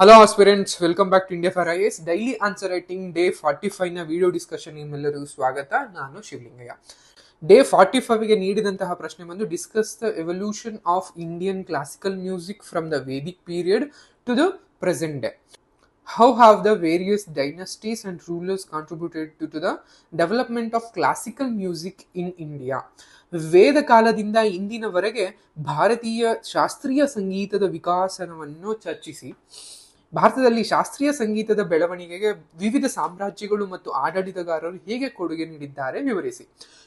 Hello aspirants, welcome back to India for IAS. Daily answer writing day 45 ನ video discussion ನಿಮ್ಮೆಲ್ಲರಿಗೂ ಸ್ವಾಗತ. ನಾನು Shivalingaiah. Day 45ಗೆ ನೀಡಿದಂತಹ ಪ್ರಶ್ನೆ ಬಂದು discuss the evolution of Indian classical music from the Vedic period to the present day. How have the various dynasties and rulers contributed to the development of classical music in India? ವೇದ ಕಾಲದಿಂದ ಇಂದಿನವರೆಗೆ ಭಾರತೀಯ ಶಾಸ್ತ್ರೀಯ ಸಂಗೀತದ ವಿಕಾಸನವನ್ನು ಚರ್ಚಿಸಿ ಭಾರತದಲ್ಲಿ ಶಾಸ್ತ್ರೀಯ ಸಂಗೀತದ ಬೆಳವಣಿಗೆಗೆ ವಿವಿಧ ಸಾಮ್ರಾಜ್ಯಗಳು ಮತ್ತು ಆಡಳಿತಗಾರರು ಹೇಗೆ ಕೊಡುಗೆ ನೀಡಿದ್ದಾರೆ ವಿವರಿಸಿ.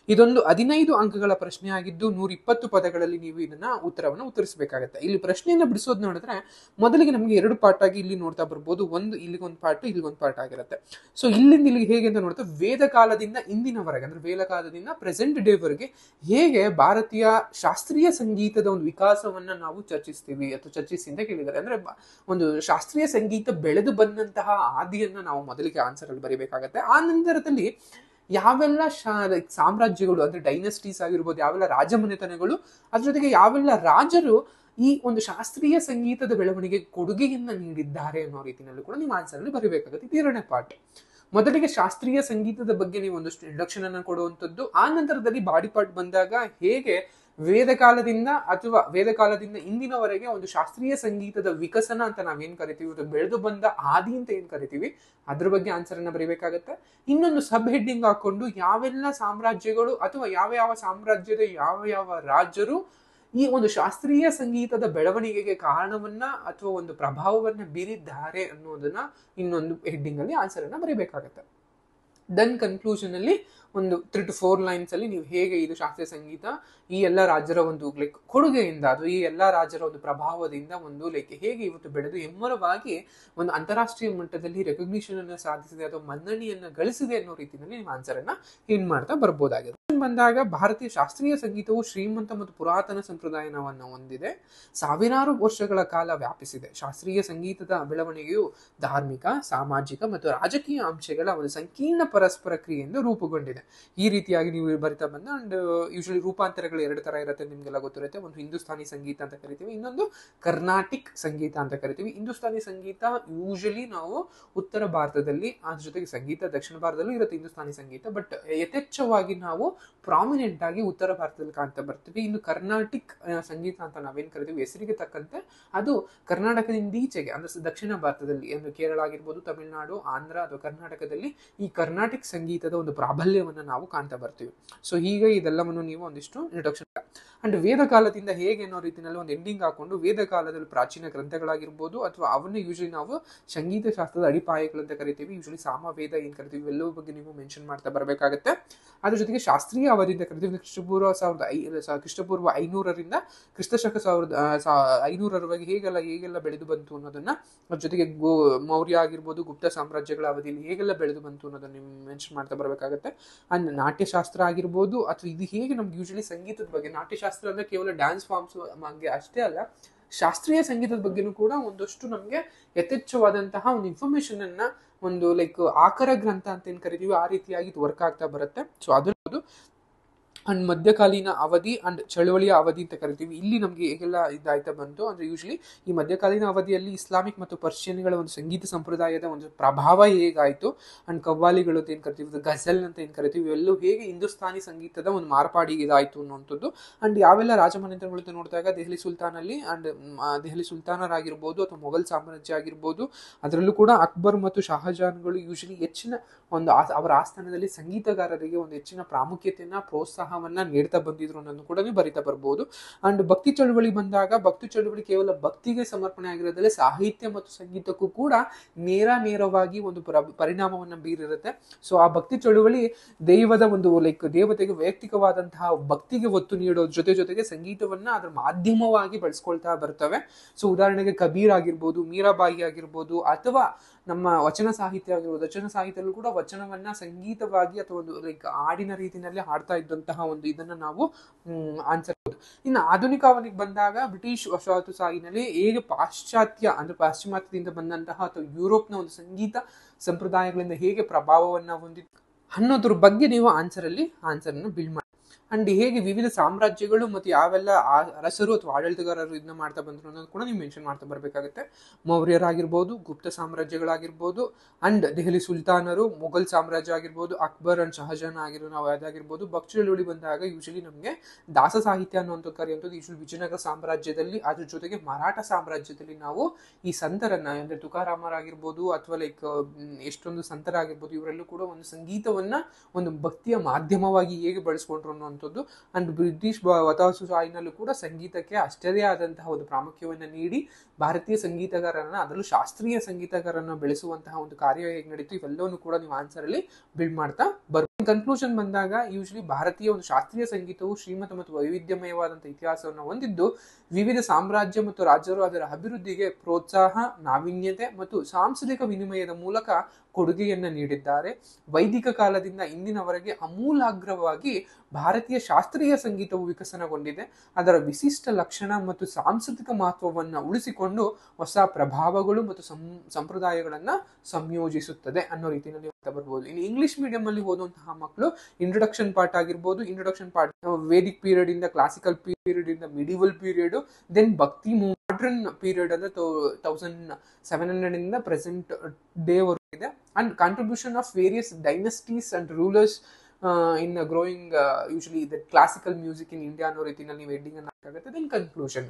ಇದೊಂದು 15 ಅಂಕಗಳ ಪ್ರಶ್ನೆ ಆಗಿದ್ದು 120 ಪದಗಳಲ್ಲಿ ನೀವು ಇದನ್ನ ಉತ್ತರವನ್ನು ಉತ್ತರಿಸಬೇಕಾಗತ್ತೆ. ಇಲ್ಲಿ ಪ್ರಶ್ನೆಯನ್ನ ಬಿಡಿಸೋದು ನೋಡಿದ್ರೆ ಮೊದಲಿಗೆ ನಮಗೆ 2 ಪಾರ್ಟ್ ಆಗಿ ಇಲ್ಲಿ ನೋಡ್ತಾ ಬರ್ಬೋದು. ಒಂದು ಇಲ್ಲಿಗೊಂದು ಪಾರ್ಟ್, ಇಲ್ಲಿಗೊಂದು ಪಾರ್ಟ್ ಆಗಿರುತ್ತೆ. ಸೊ ಇಲ್ಲಿಂದ ಇಲ್ಲಿಗೆ ಹೇಗೆ ಅಂತ ನೋಡ್ತಾ ವೇದ ಕಾಲದಿಂದ ಇಂದಿನವರೆಗೆ ಅಂದ್ರೆ ವೇದ ಕಾಲದಿಂದ ಪ್ರೆಸೆಂಟ್ ಡೇ ವರೆಗೆ ಹೇಗೆ ಭಾರತೀಯ ಶಾಸ್ತ್ರೀಯ ಸಂಗೀತದ ಒಂದು ವಿಕಾಸವನ್ನ ನಾವು ಚರ್ಚಿಸ್ತೀವಿ ಅಥವಾ ಚರ್ಚಿಸಿ ಅಂತ ಕೇಳಿದ್ದಾರೆ. ಅಂದ್ರೆ ಒಂದು ಶಾಸ್ತ್ರೀಯ ಸಂಗೀತ ಬೆಳೆದು ಬಂದಂತಹ ಆದಿಯನ್ನ ನಾವು ಮೊದಲಿಗೆ ಆನ್ಸರ್ ಅಲ್ಲಿ ಬರೀಬೇಕಾಗತ್ತೆ. ಆ ನಂತರದಲ್ಲಿ ಯಾವೆಲ್ಲ ಸಾಮ್ರಾಜ್ಯಗಳು ಅಂದ್ರೆ ಡೈನಸ್ಟೀಸ್ ಆಗಿರ್ಬೋದು, ಯಾವೆಲ್ಲ ರಾಜಮನೆತನಗಳು, ಅದ್ರ ಜೊತೆಗೆ ಯಾವೆಲ್ಲ ರಾಜರು ಈ ಒಂದು ಶಾಸ್ತ್ರೀಯ ಸಂಗೀತದ ಬೆಳವಣಿಗೆ ಕೊಡುಗೆಯನ್ನ ನೀಡಿದ್ದಾರೆ ಅನ್ನೋ ರೀತಿಯಲ್ಲಿ ಕೂಡ ನೀವು ಆನ್ಸರ್ ಅಲ್ಲಿ ಬರೀಬೇಕಾಗುತ್ತೆ. ಇದು 2ನೇ ಪಾರ್ಟ್. ಮೊದಲಿಗೆ ಶಾಸ್ತ್ರೀಯ ಸಂಗೀತದ ಬಗ್ಗೆ ನೀವು ಒಂದಷ್ಟು ಇಂಟ್ರೊಡಕ್ಷನ್ ಅನ್ನ ಕೊಡುವಂಥದ್ದು. ಆ ನಂತರದಲ್ಲಿ ಬಾಡಿ ಪಾರ್ಟ್ ಬಂದಾಗ ಹೇಗೆ ವೇದ ಕಾಲದಿಂದ ಇಂದಿನವರೆಗೆ ಒಂದು ಶಾಸ್ತ್ರೀಯ ಸಂಗೀತದ ವಿಕಸನ ಅಂತ ನಾವೇನ್ ಕರಿತೀವಿ, ಬೆಳೆದು ಬಂದ ಆದಿ ಅಂತ ಏನ್ ಕರಿತೀವಿ, ಅದ್ರ ಬಗ್ಗೆ ಆನ್ಸರ್ ಅನ್ನ ಬರೀಬೇಕಾಗತ್ತೆ. ಇನ್ನೊಂದು ಸಬ್ ಹೆಡ್ಡಿಂಗ್ ಹಾಕೊಂಡು ಯಾವೆಲ್ಲ ಸಾಮ್ರಾಜ್ಯಗಳು ಅಥವಾ ಯಾವ ಸಾಮ್ರಾಜ್ಯದ ಯಾವ ರಾಜರು ಈ ಒಂದು ಶಾಸ್ತ್ರೀಯ ಸಂಗೀತದ ಬೆಳವಣಿಗೆಗೆ ಕಾರಣವನ್ನ ಅಥವಾ ಒಂದು ಪ್ರಭಾವವನ್ನ ಬೀರಿದ್ದಾರೆ ಅನ್ನೋದನ್ನ ಇನ್ನೊಂದು ಹೆಡ್ಡಿಂಗ್ ಅಲ್ಲಿ ಆನ್ಸರ್ ಅನ್ನ ಬರೀಬೇಕಾಗತ್ತೆ. ದೆನ್ ಕನ್ಕ್ಲೂಷನ್ ಅಲ್ಲಿ ಒಂದು 3 to 4 ಲೈನ್ಸ್ ಅಲ್ಲಿ ನೀವು ಹೇಗೆ ಇದು ಶಾಸ್ತ್ರೀಯ ಸಂಗೀತ ಈ ಎಲ್ಲ ರಾಜರ ಒಂದು ಕೊಡುಗೆಯಿಂದ ಅಥವಾ ಈ ಎಲ್ಲಾ ರಾಜರ ಒಂದು ಪ್ರಭಾವದಿಂದ ಒಂದು ಹೇಗೆ ಇವತ್ತು ಬೆಳೆದು ಎಮ್ಮರವಾಗಿ ಒಂದು ಅಂತಾರಾಷ್ಟ್ರೀಯ ಮಟ್ಟದಲ್ಲಿ ರೆಕಗ್ನಿಷನ್ ಅನ್ನ ಸಾಧಿಸಿದೆ ಅಥವಾ ಮನ್ನಣೆಯನ್ನ ಗಳಿಸಿದೆ ಅನ್ನೋ ರೀತಿಯಲ್ಲಿ ನೀವು ಆನ್ಸರ್ ಅನ್ನ ಇನ್ ಮಾಡ್ತಾ ಬರ್ಬೋದಾಗಿದೆ. ಬಂದಾಗ ಭಾರತೀಯ ಶಾಸ್ತ್ರೀಯ ಸಂಗೀತವು ಶ್ರೀಮಂತ ಮತ್ತು ಪುರಾತನ ಸಂಪ್ರದಾಯವನ್ನು ಹೊಂದಿದೆ. ಸಾವಿರಾರು ವರ್ಷಗಳ ಕಾಲ ವ್ಯಾಪಿಸಿದೆ. ಶಾಸ್ತ್ರೀಯ ಸಂಗೀತದ ಬೆಳವಣಿಗೆಯು ಧಾರ್ಮಿಕ, ಸಾಮಾಜಿಕ ಮತ್ತು ರಾಜಕೀಯ ಅಂಶಗಳ ಒಂದು ಸಂಕೀರ್ಣ ಪರಸ್ಪರ ಕ್ರಿಯೆಯಿಂದ ರೂಪುಗೊಂಡಿದೆ. ಈ ರೀತಿಯಾಗಿ ನೀವು ಬರಿತಾ ಬಂದ ಅಂಡ್ ಯೂಶಲಿ ರೂಪಾಂತರಗಳು 2 ತರ ಇರುತ್ತೆ, ನಿಮ್ಗೆಲ್ಲ ಗೊತ್ತಿರುತ್ತೆ. ಒಂದು ಹಿಂದೂಸ್ತಾನಿ ಸಂಗೀತ ಅಂತ ಕರಿತೀವಿ, ಇನ್ನೊಂದು ಕರ್ನಾಟಿಕ್ ಸಂಗೀತ ಅಂತ ಕರಿತೀವಿ. ಹಿಂದೂಸ್ತಾನಿ ಸಂಗೀತ ಯೂಶಲಿ ನಾವು ಉತ್ತರ ಭಾರತದಲ್ಲಿ, ಅದ್ರ ಜೊತೆಗೆ ಸಂಗೀತ ದಕ್ಷಿಣ ಭಾರತದಲ್ಲೂ ಇರುತ್ತೆ ಹಿಂದೂಸ್ತಾನಿ ಸಂಗೀತ, ಬಟ್ ಯಥೇಚ್ಛವಾಗಿ ನಾವು ಪ್ರಾಮಿನೆಂಟ್ ಆಗಿ ಉತ್ತರ ಭಾರತದಲ್ಲಿ ಕಾಣ್ತಾ ಬರ್ತೀವಿ. ಇನ್ನು ಕರ್ನಾಟಿಕ್ ಸಂಗೀತ ಅಂತ ನಾವೇನ್ ಕರಿತೀವಿ ಹೆಸರಿಗೆ ತಕ್ಕಂತೆ ಅದು ಕರ್ನಾಟಕದಿಂದ ಈಚೆಗೆ ಅಂದ್ರೆ ದಕ್ಷಿಣ ಭಾರತದಲ್ಲಿ ಅಂದ್ರೆ ಕೇರಳ ಆಗಿರ್ಬೋದು, ತಮಿಳುನಾಡು, ಆಂಧ್ರ ಅಥವಾ ಕರ್ನಾಟಕದಲ್ಲಿ ಈ ಕರ್ನಾಟಿಕ್ ಸಂಗೀತದ ಒಂದು ಪ್ರಾಬಲ್ಯವನ್ನ ನಾವು ಕಾಣ್ತಾ ಬರ್ತೀವಿ. ಸೊ ಹೀಗೆ ಇದೆಲ್ಲವನ್ನು ನೀವು ಒಂದಿಷ್ಟು ಇಂಟ್ರೊಡಕ್ಷನ್ ಅಂಡ್ ವೇದ ಕಾಲದಿಂದ ಹೇಗೆ ಅನ್ನೋ ರೀತಿಯಲ್ಲಿ ಒಂದು ಎಂಡಿಂಗ್ ಹಾಕೊಂಡು ವೇದ ಕಾಲದಲ್ಲಿ ಪ್ರಾಚೀನ ಗ್ರಂಥಗಳಾಗಿರ್ಬೋದು ಅಥವಾ ಅವನ್ನ ಯೂಶಲಿ ನಾವು ಸಂಗೀತ ಶಾಸ್ತ್ರದ ಅಡಿಪಾಯಗಳಂತ ಕರಿತೀವಿ. ಯೂಶಲಿ ಸಾಮವೇದ ಏನ್ ಕರಿತೀವಿ ಇವೆಲ್ಲವೂ ಬಗ್ಗೆ ನೀವು ಮೆನ್ಷನ್ ಮಾಡ್ತಾ ಬರಬೇಕಾಗತ್ತೆ. ಅದ್ರ ಜೊತೆಗೆ ಶಾಸ್ತ್ರೀಯ ಅವಧಿಯಿಂದ ಕರಿತೀವಿ. ಕ್ರಿಸ್ತಪೂರ್ವ 500ರಿಂದ ಕ್ರಿಸ್ತಶಕ 1500ರವರೆಗೆ ಹೇಗೆಲ್ಲ ಬೆಳೆದು ಬಂತು ಅನ್ನೋದನ್ನ, ಅದ್ರ ಜೊತೆಗೆ ಮೌರ್ಯ ಆಗಿರ್ಬೋದು, ಗುಪ್ತ ಸಾಮ್ರಾಜ್ಯಗಳ ಅವಧಿಯಲ್ಲಿ ಹೇಗೆಲ್ಲ ಬೆಳೆದು ಬಂತು ಅನ್ನೋದನ್ನ ನೀವು ಮೆನ್ಷನ್ ಮಾಡ್ತಾ ಬರಬೇಕಾಗತ್ತೆ. ಅಂಡ್ ನಾಟ್ಯಶಾಸ್ತ್ರ ಆಗಿರ್ಬೋದು ಅಥವಾ ಇದು ಹೇಗೆ ನಮ್ಗೆ ಯೂಶಲಿ ಸಂಗೀತದ ಬಗ್ಗೆ, ನಾಟ್ಯಶಾಸ್ತ್ರ ಅಂದ್ರೆ ಕೇವಲ ಡ್ಯಾನ್ಸ್ ಫಾರ್ಮ್ಸ್ ಬಗ್ಗೆ ಅಷ್ಟೇ ಅಲ್ಲ, ಶಾಸ್ತ್ರೀಯ ಸಂಗೀತದ ಬಗ್ಗೆನೂ ಕೂಡ ಒಂದಷ್ಟು ನಮ್ಗೆ ಯಥೇಚ್ಛವಾದಂತಹ ಒಂದು ಇನ್ಫಾರ್ಮೇಶನ್ ಅನ್ನ ಒಂದು ಆಕರ ಗ್ರಂಥ ಅಂತ ಏನ್ ಕರಿತೀವಿ ಆ ರೀತಿಯಾಗಿ ಇದು ವರ್ಕ್ ಆಗ್ತಾ ಬರುತ್ತೆ. ಸೊ ಅದು ಅಂಡ್ ಮಧ್ಯಕಾಲೀನ ಅವಧಿ ಅಂಡ್ ಚಳವಳಿಯ ಅವಧಿ ಅಂತ ಕರಿತೀವಿ. ಇಲ್ಲಿ ನಮ್ಗೆ ಹೇಗೆಲ್ಲ ಇದಾಯ್ತಾ ಬಂತು ಅಂದ್ರೆ ಯೂಶಲಿ ಈ ಮಧ್ಯಕಾಲೀನ ಅವಧಿಯಲ್ಲಿ ಇಸ್ಲಾಮಿಕ್ ಮತ್ತು ಪರ್ಷಿಯನ್ಗಳ ಒಂದು ಸಂಗೀತ ಸಂಪ್ರದಾಯದ ಒಂದು ಪ್ರಭಾವ ಹೇಗಾಯ್ತು ಅಂಡ್ ಕವ್ವಾಲಿಗಳು ಅಂತ ಏನ್ ಕರಿತೀವಿ, ಗಜಲ್ ಅಂತ ಏನ್ ಕರಿತೀವಿ, ಇವೆಲ್ಲೂ ಹೇಗೆ ಹಿಂದೂಸ್ತಾನಿ ಸಂಗೀತದ ಒಂದು ಮಾರ್ಪಾಡಿಗೆ ಇದಾಯ್ತು ಅನ್ನುವಂಥದ್ದು. ಅಂಡ್ ಯಾವೆಲ್ಲ ರಾಜಮನೆತನಗಳು ನೋಡಿದಾಗ ದೆಹಲಿ ಸುಲ್ತಾನಲ್ಲಿ ಅಂಡ್ ದೆಹಲಿ ಸುಲ್ತಾನರಾಗಿರ್ಬೋದು ಅಥವಾ ಮೊಘಲ್ ಸಾಮ್ರಾಜ್ಯ ಆಗಿರ್ಬೋದು, ಅದರಲ್ಲೂ ಕೂಡ ಅಕ್ಬರ್ ಮತ್ತು ಶಹಜಾನ್ಗಳು ಯೂಶಲಿ ಹೆಚ್ಚಿನ ಒಂದು ಅವರ ಆಸ್ಥಾನದಲ್ಲಿ ಸಂಗೀತಗಾರರಿಗೆ ಒಂದು ಹೆಚ್ಚಿನ ಪ್ರಾಮುಖ್ಯತೆಯನ್ನ ಪ್ರೋತ್ಸಾಹವನ್ನ ನೀಡ್ತಾ ಬಂದಿದ್ರು ಅನ್ನೋದನ್ನು ಕೂಡ ನೀವು ಬರಿತಾ ಬರ್ಬೋದು. ಅಂಡ್ ಭಕ್ತಿ ಚಳುವಳಿ ಬಂದಾಗ ಭಕ್ತಿ ಚಳುವಳಿ ಕೇವಲ ಭಕ್ತಿಗೆ ಸಮರ್ಪಣೆ ಆಗಿರೋದ್ರಲ್ಲಿ ಸಾಹಿತ್ಯ ಮತ್ತು ಸಂಗೀತಕ್ಕೂ ಕೂಡ ನೇರವಾಗಿ ಒಂದು ಪರಿಣಾಮವನ್ನ ಬೀರಿರುತ್ತೆ. ಸೊ ಆ ಭಕ್ತಿ ಚಳುವಳಿ ದೈವದ ಒಂದು ದೇವತೆಗೆ ವೈಯಕ್ತಿಕವಾದಂತಹ ಭಕ್ತಿಗೆ ಒತ್ತು ನೀಡೋದ್ರ ಜೊತೆಗೆ ಸಂಗೀತವನ್ನ ಅದರ ಮಾಧ್ಯಮವಾಗಿ ಬಳಸ್ಕೊಳ್ತಾ ಬರ್ತವೆ. ಸೊ ಉದಾಹರಣೆಗೆ ಕಬೀರ್ ಆಗಿರ್ಬೋದು, ಮೀರಾಬಾಯಿ ಆಗಿರ್ಬೋದು, ಅಥವಾ ನಮ್ಮ ವಚನ ಸಾಹಿತ್ಯ ಆಗಿರ್ಬೋದು. ವಚನ ಸಾಹಿತ್ಯದಲ್ಲೂ ಕೂಡ ವಚನವನ್ನ ಸಂಗೀತವಾಗಿ ಅಥವಾ ಒಂದು ಹಾಡಿನ ರೀತಿಯಲ್ಲಿ ಹಾಡ್ತಾ ಇದ್ದಂತಹ ಒಂದು ಇದನ್ನ ನಾವು ಆನ್ಸರ್. ಇನ್ನು ಆಧುನಿಕ ಅವಧಿಗೆ ಬಂದಾಗ ಬ್ರಿಟಿಷ್ ವಸಾಹತುಶಾಹಿನಲ್ಲಿ ಹೇಗೆ ಪಾಶ್ಚಿಮಾತ್ಯದಿಂದ ಬಂದಂತಹ ಅಥವಾ ಯುರೋಪ್ನ ಒಂದು ಸಂಗೀತ ಸಂಪ್ರದಾಯಗಳಿಂದ ಹೇಗೆ ಪ್ರಭಾವವನ್ನ ಹೊಂದಿತ್ತು ಅನ್ನೋದ್ರ ಬಗ್ಗೆ ನೀವು ಆನ್ಸರ್ನ ಬಿಲ್ಡ್ ಮಾಡಿ. ಅಂಡ್ ಹೇಗೆ ವಿವಿಧ ಸಾಮ್ರಾಜ್ಯಗಳು ಮತ್ತು ಯಾವೆಲ್ಲ ಅರಸರು ಅಥವಾ ಆಡಳಿತಗಾರರು ಇದನ್ನ ಮಾಡ್ತಾ ಬಂದ್ರು ಅನ್ನೋದು ಕೂಡ ನೀವು ಮೆನ್ಷನ್ ಮಾಡ್ತಾ ಬರ್ಬೇಕಾಗುತ್ತೆ. ಮೌರ್ಯರಾಗಿರ್ಬೋದು, ಗುಪ್ತ ಸಾಮ್ರಾಜ್ಯಗಳಾಗಿರ್ಬೋದು, ಅಂಡ್ ದೆಹಲಿ ಸುಲ್ತಾನರು, ಮೊಘಲ್ ಸಾಮ್ರಾಜ್ಯ ಆಗಿರ್ಬೋದು, ಅಕ್ಬರ್ ಅಂಡ್ ಶಹಜಹಾನ್ ಅದಾಗಿರ್ಬೋದು. ಭಕ್ಷ್ಯಳುಳಿ ಬಂದಾಗ ಯೂಶಲಿ ನಮಗೆ ದಾಸ ಸಾಹಿತ್ಯ ಅನ್ನುವಂಥ ಕರೆಯುವಂಥದ್ದು ಯೂಶಲಿ ವಿಜಯನಗರ ಸಾಮ್ರಾಜ್ಯದಲ್ಲಿ, ಅದ್ರ ಜೊತೆಗೆ ಮರಾಠ ಸಾಮ್ರಾಜ್ಯದಲ್ಲಿ ನಾವು ಈ ಸಂತರನ್ನ ಅಂದ್ರೆ ತುಕಾರಾಮರಾಗಿರ್ಬೋದು ಅಥವಾ ಲೈಕ್ ಎಷ್ಟೊಂದು ಸಂತರಾಗಿರ್ಬೋದು, ಇವರೆಲ್ಲೂ ಕೂಡ ಒಂದು ಸಂಗೀತವನ್ನ ಒಂದು ಭಕ್ತಿಯ ಮಾಧ್ಯಮವಾಗಿ ಹೇಗೆ ಬಳಸ್ಕೊಂಡ್ರು ಅನ್ನುವಂಥದ್ದು. ಅಂಡ್ ಬ್ರಿಟಿಷ್ ವಸಾಹತುಶಾಹಿನಲ್ಲೂ ಕೂಡ ಸಂಗೀತಕ್ಕೆ ಅಷ್ಟೇ ಆದಂತಹ ಒಂದು ಪ್ರಾಮುಖ್ಯವನ್ನು ನೀಡಿ ಭಾರತೀಯ ಸಂಗೀತಗಾರರನ್ನ, ಅದರಲ್ಲೂ ಶಾಸ್ತ್ರೀಯ ಸಂಗೀತಗಾರರನ್ನ ಬೆಳೆಸುವಂತಹ ಒಂದು ಕಾರ್ಯ ಹೇಗೆ ನಡೀತು, ಇವೆಲ್ಲವನ್ನು ಕೂಡ ನೀವು ಆನ್ಸರ್ ಅಲ್ಲಿ ಬಿಲ್ಡ್ ಮಾಡ್ತಾ ಕನ್ಕ್ಲೂಷನ್ ಬಂದಾಗ ಯೂಶಲಿ ಭಾರತೀಯ ಒಂದು ಶಾಸ್ತ್ರೀಯ ಸಂಗೀತವು ಶ್ರೀಮಂತ ಮತ್ತು ವೈವಿಧ್ಯಮಯವಾದಂತಹ ಇತಿಹಾಸವನ್ನು ಹೊಂದಿದ್ದು, ವಿವಿಧ ಸಾಮ್ರಾಜ್ಯ ಮತ್ತು ರಾಜ್ಯರು ಅದರ ಅಭಿವೃದ್ಧಿಗೆ ಪ್ರೋತ್ಸಾಹ, ನಾವೀನ್ಯತೆ ಮತ್ತು ಸಾಂಸ್ಕೃತಿಕ ವಿನಿಮಯದ ಮೂಲಕ ಕೊಡುಗೆಯನ್ನ ನೀಡಿದ್ದಾರೆ. ವೈದಿಕ ಕಾಲದಿಂದ ಇಂದಿನವರೆಗೆ ಅಮೂಲಾಗ್ರವಾಗಿ ಭಾರತೀಯ ಶಾಸ್ತ್ರೀಯ ಸಂಗೀತವು ವಿಕಸನಗೊಂಡಿದೆ. ಅದರ ವಿಶಿಷ್ಟ ಲಕ್ಷಣ ಮತ್ತು ಸಾಂಸ್ಕೃತಿಕ ಮಹತ್ವವನ್ನು ಉಳಿಸಿಕೊಂಡು ಹೊಸ ಪ್ರಭಾವಗಳು ಮತ್ತು ಸಂಪ್ರದಾಯಗಳನ್ನ ಸಂಯೋಜಿಸುತ್ತದೆ ಅನ್ನೋ ರೀತಿಯಲ್ಲಿ ಬರ್ಬೋದು. ಇನ್ನು ಇಂಗ್ಲಿಷ್ ಮೀಡಿಯಂ ಅಲ್ಲಿ ಓದುವಂತಹ ಮಕ್ಕಳು ಇಂಟ್ರೊಡಕ್ಷನ್ ಪಾರ್ಟ್ ಆಗಿರ್ಬೋದು, ಇಂಟ್ರೊಡಕ್ಷನ್ ಪಾರ್ಟ್ ವೇದಿಕ್ ಪೀರಿಯಡ್ ಇಂದ ಕ್ಲಾಸಿಕಲ್ ಪೀರಿಯಡ್ ಇಂದ ಮಿಡಿವಲ್ ಪೀರಿಯಡ್, ದೆನ್ ಭಕ್ತಿ ಮಾಡರ್ನ್ ಪೀರಿಯಡ್ ಅಂದ್ರೆ 1700 ಇಂದ ಪ್ರೆಸೆಂಟ್ ಡೇ ವರೆಗೂ ಇದೆ. And contribution of various dynasties and rulers in growing usually the classical music in India ಅನ್ನೋ ರೀತಿಯಲ್ಲಿ ನೀವು ಹೆಡ್ಡಿಂಗ್ ಅನ್ನು ಹಾಕಾಗುತ್ತೆ. ದೆನ್ ಕನ್ಕ್ಲೂಷನ್,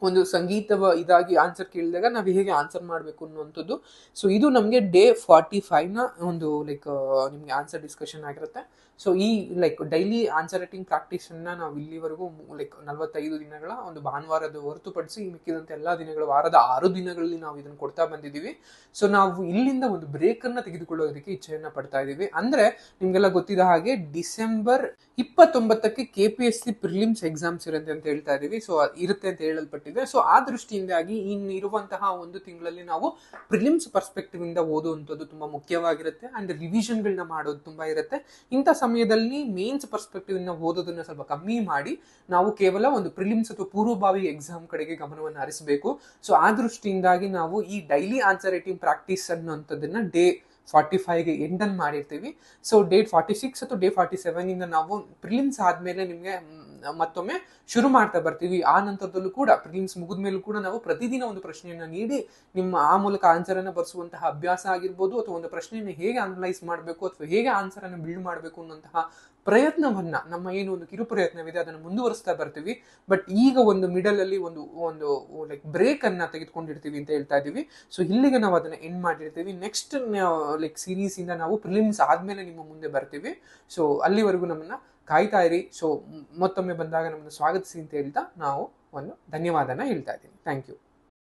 ಒಂದು ಸಂಗೀತ ಇದಾಗಿ ಆನ್ಸರ್ ಕೇಳಿದಾಗ ನಾವು ಹೇಗೆ ಆನ್ಸರ್ ಮಾಡಬೇಕು ಅನ್ನುವಂಥದ್ದು. ಸೊ ಇದು ನಮಗೆ ಡೇ 45 ನ ಒಂದು ಲೈಕ್ ನಿಮ್ಗೆ ಆನ್ಸರ್ ಡಿಸ್ಕಷನ್ ಆಗಿರುತ್ತೆ. ಸೊ ಈ like daily answer writing practice ಅನ್ನ ನಾವು ಇಲ್ಲಿವರೆಗೂ ಲೈಕ್ 45 ದಿನಗಳ ಒಂದು ಭಾನುವಾರದ ಹೊರತುಪಡಿಸಿ ಮಿಕ್ಕಿದಂತೆ ಎಲ್ಲಾ ದಿನಗಳ ವಾರದ 6 ದಿನಗಳಲ್ಲಿ ನಾವು ಇದನ್ನು ಕೊಡ್ತಾ ಬಂದಿದ್ದೀವಿ. ಸೊ ನಾವು ಇಲ್ಲಿಂದ ಒಂದು ಬ್ರೇಕ್ ಅನ್ನ ತೆಗೆದುಕೊಳ್ಳೋದಕ್ಕೆ ಇಚ್ಛೆಯನ್ನ ಪಡ್ತಾ ಇದೀವಿ. ಅಂದ್ರೆ ನಿಮ್ಗೆಲ್ಲ ಗೊತ್ತಿದ್ದ ಹಾಗೆ ಡಿಸೆಂಬರ್ 29ಕ್ಕೆ KPSC ಪ್ರಿಲಿಮ್ಸ್ ಎಕ್ಸಾಮ್ಸ್ ಇರುತ್ತೆ ಅಂತ ಹೇಳ್ತಾ ಇದೀವಿ. ಸೊ ಇರುತ್ತೆ ಅಂತ ಹೇಳಲ್ಪಟ್ಟಿದೆ. ಸೊ ಆ ದೃಷ್ಟಿಯಿಂದಾಗಿ ಇರುವಂತಹ ಒಂದು ತಿಂಗಳಲ್ಲಿ ನಾವು ಪ್ರಿಲಿಮ್ಸ್ ಪರ್ಸ್ಪೆಕ್ಟಿವ್ ಇಂದ ಓದುವಂಥದ್ದು ತುಂಬಾ ಮುಖ್ಯವಾಗಿರುತ್ತೆ. ಅಂಡ್ ರಿವಿಷನ್ ಗಳನ್ನ ಮಾಡೋದು ತುಂಬಾ ಇರುತ್ತೆ. ಇಂಥ ಸಮಯದಲ್ಲಿ ಮೇನ್ಸ್ ಪರ್ಸ್ಪೆಕ್ಟಿವ್ ಇಂದ ಓದೋದನ್ನ ಸ್ವಲ್ಪ ಕಮ್ಮಿ ಮಾಡಿ ನಾವು ಕೇವಲ ಒಂದು ಪ್ರಿಲಿಮ್ಸ್ ಅಥವಾ ಪೂರ್ವಭಾವಿ ಎಕ್ಸಾಮ್ ಕಡೆಗೆ ಗಮನವನ್ನು ಹರಿಸಬೇಕು. ಸೊ ಆ ದೃಷ್ಟಿಯಿಂದಾಗಿ ನಾವು ಈ ಡೈಲಿ ಆನ್ಸರ್ ರೈಟಿಂಗ್ ಪ್ರಾಕ್ಟೀಸ್ ಅನ್ನುವಂಥದ್ದನ್ನ ಡೇ 45ಗೆ ಎಂಡ್ ಅನ್ನು ಮಾಡಿರ್ತೀವಿ. ಸೊ ಡೇಟ್ 46 ಅಥವಾ ಡೇ 47 ಇಂದ ನಾವು ಪ್ರಿಲಿಮ್ಸ್ ಆದ್ಮೇಲೆ ನಿಮ್ಗೆ ಮತ್ತೊಮ್ಮೆ ಶುರು ಮಾಡ್ತಾ ಬರ್ತೀವಿ. ಆ ನಂತರದಲ್ಲೂ ಕೂಡ ಪ್ರಿಲಿಮ್ಸ್ ಮುಗಿದ ಮೇಲೂ ಕೂಡ ನಾವು ಪ್ರತಿದಿನ ಒಂದು ಪ್ರಶ್ನೆಯನ್ನ ನೀಡಿ ನಿಮ್ಮ ಆ ಮೂಲಕ ಆನ್ಸರ್ ಅನ್ನ ಬರ್ಸುವಂತಹ ಅಭ್ಯಾಸ ಆಗಿರ್ಬೋದು, ಅಥವಾ ಒಂದು ಪ್ರಶ್ನೆಯನ್ನು ಹೇಗೆ ಅನಲೈಸ್ ಮಾಡಬೇಕು ಅಥವಾ ಹೇಗೆ ಆನ್ಸರ್ ಅನ್ನು ಬಿಲ್ಡ್ ಮಾಡಬೇಕು ಅನ್ನುವಂತಹ ಪ್ರಯತ್ನವನ್ನ, ನಮ್ಮ ಏನು ಒಂದು ಕಿರು ಪ್ರಯತ್ನವಿದೆ ಅದನ್ನು ಮುಂದುವರಿಸ್ತಾ ಬರ್ತೀವಿ. ಬಟ್ ಈಗ ಒಂದು ಮಿಡಲ್ ಅಲ್ಲಿ ಒಂದು ಲೈಕ್ ಬ್ರೇಕ್ ಅನ್ನ ತೆಗೆದುಕೊಂಡಿರ್ತೀವಿ ಅಂತ ಹೇಳ್ತಾ ಇದೀವಿ. ಸೊ ಇಲ್ಲಿಗೆ ನಾವು ಅದನ್ನ ಎಂಡ್ ಮಾಡಿರ್ತೀವಿ. ನೆಕ್ಸ್ಟ್ ಲೈಕ್ ಸೀರೀಸ್ ಇಂದ ನಾವು ಪ್ರಿಲಿಮ್ಸ್ ಆದ್ಮೇಲೆ ನಿಮ್ಮ ಮುಂದೆ ಬರ್ತೀವಿ. ಸೊ ಅಲ್ಲಿವರೆಗೂ ನಮ್ಮನ್ನ ಕಾಯ್ತಾ ಇರಿ. ಸೊ ಮತ್ತೊಮ್ಮೆ ಬಂದಾಗ ನಮ್ಮನ್ನು ಸ್ವಾಗತಿಸಿ ಅಂತ ಹೇಳ್ತಾ ನಾವು ಒಂದು ಧನ್ಯವಾದನ ಹೇಳ್ತಾ ಇದ್ದೀನಿ. Thank you.